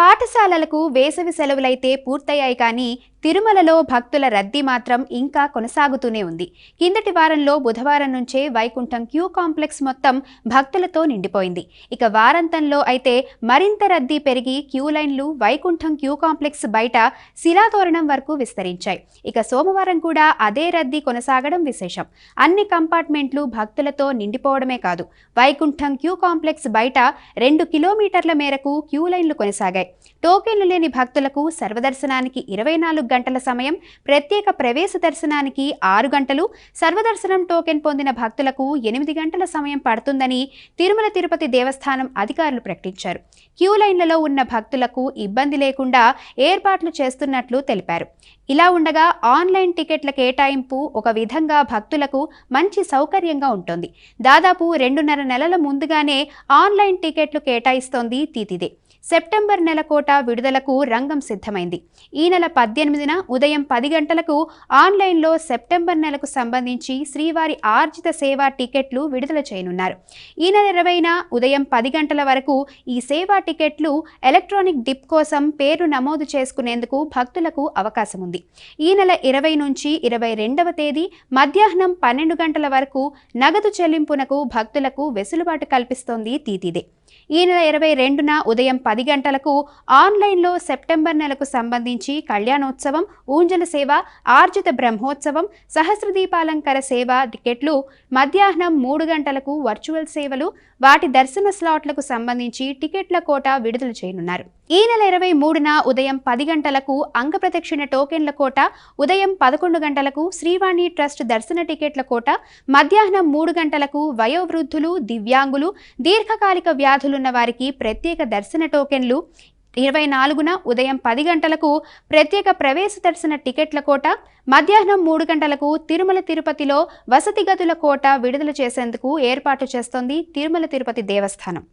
పాఠశాలలకు వేసవి సెలవులైతే పూర్తయ్యాయి కానీ తిరుమలలో భక్తుల రద్దీ మాత్రం ఇంకా కొనసాగుతూనే ఉంది. కిందటి వారంలో బుధవారం నుంచే వైకుంఠం క్యూ కాంప్లెక్స్ మొత్తం భక్తులతో నిండిపోయింది. ఇక వారాంతంలో అయితే మరింత రద్దీ పెరిగి క్యూ లైన్లు వైకుంఠం క్యూ కాంప్లెక్స్ బయట శిలాతోరణం వరకు విస్తరించాయి. ఇక సోమవారం కూడా అదే రద్దీ కొనసాగడం విశేషం. అన్ని కంపార్ట్మెంట్లు భక్తులతో నిండిపోవడమే కాదు, వైకుంఠం క్యూ కాంప్లెక్స్ బయట 2 కిలోమీటర్ల మేరకు క్యూ లైన్లు కొనసాగాయి. టోకెన్లు లేని భక్తులకు సర్వదర్శనానికి 24 గంటల సమయం, ప్రత్యేక ప్రవేశ దర్శనానికి 6 గంటలు, సర్వదర్శనం టోకెన్ పొందిన భక్తులకు 8 గంటల సమయం పడుతుందని తిరుమల తిరుపతి దేవస్థానం అధికారులు ప్రకటించారు. క్యూ లైన్లలో ఉన్న భక్తులకు ఇబ్బంది లేకుండా ఏర్పాట్లు చేస్తున్నట్లు తెలిపారు. ఇలా ఉండగా ఆన్లైన్ టికెట్ల కేటాయింపు ఒక విధంగా భక్తులకు మంచి సౌకర్యంగా ఉంటుంది. దాదాపు 2.5 నెలల ముందుగానే ఆన్లైన్ టికెట్లు కేటాయిస్తోంది టీటీడీ. సెప్టెంబర్ నెల కోటా విడుదలకు రంగం సిద్ధమైంది. ఈ నెల 18న ఉదయం 10 గంటలకు ఆన్లైన్లో సెప్టెంబర్ నెలకు సంబంధించి శ్రీవారి ఆర్జిత సేవా టికెట్లు విడుదల చేయనున్నారు. ఈ నెల 20న ఉదయం 10 గంటల వరకు ఈ సేవా టికెట్లు ఎలక్ట్రానిక్ డిప్ కోసం పేరు నమోదు చేసుకునేందుకు భక్తులకు అవకాశం ఉంది. ఈ నెల 20 నుంచి 22వ తేదీ మధ్యాహ్నం 12 గంటల వరకు నగదు చెల్లింపునకు భక్తులకు వెసులుబాటు కల్పిస్తోంది టీటీడీ. ఈ నెల 22న ఉదయం 10 గంటలకు ఆన్లైన్లో సెప్టెంబర్ నెలకు సంబంధించి కళ్యాణోత్సవం, ఊంజల సేవ, ఆర్జిత బ్రహ్మోత్సవం, సహస్రదీపాలంకర సేవ టికెట్లు, మధ్యాహ్నం 3 గంటలకు వర్చువల్ సేవలు, వాటి దర్శన స్లాట్లకు సంబంధించి టికెట్ల కోటా విడుదల చేయనున్నారు. ఈ నెల 23న ఉదయం 10 గంటలకు అంగప్రదక్షిణ టోకెన్ల కోట, ఉదయం 11 గంటలకు శ్రీవాణి ట్రస్ట్ దర్శన టికెట్ల కోట, మధ్యాహ్నం 3 గంటలకు వయోవృద్ధులు, దివ్యాంగులు, దీర్ఘకాలిక వ్యాధులున్న వారికి ప్రత్యేక దర్శన టోకెన్లు, 24న ఉదయం 10 గంటలకు ప్రత్యేక ప్రవేశ దర్శన టికెట్ల కోట, మధ్యాహ్నం 3 గంటలకు తిరుమల తిరుపతిలో వసతి గదుల కోట విడుదల చేసేందుకు ఏర్పాటు చేస్తోంది తిరుమల తిరుపతి దేవస్థానం.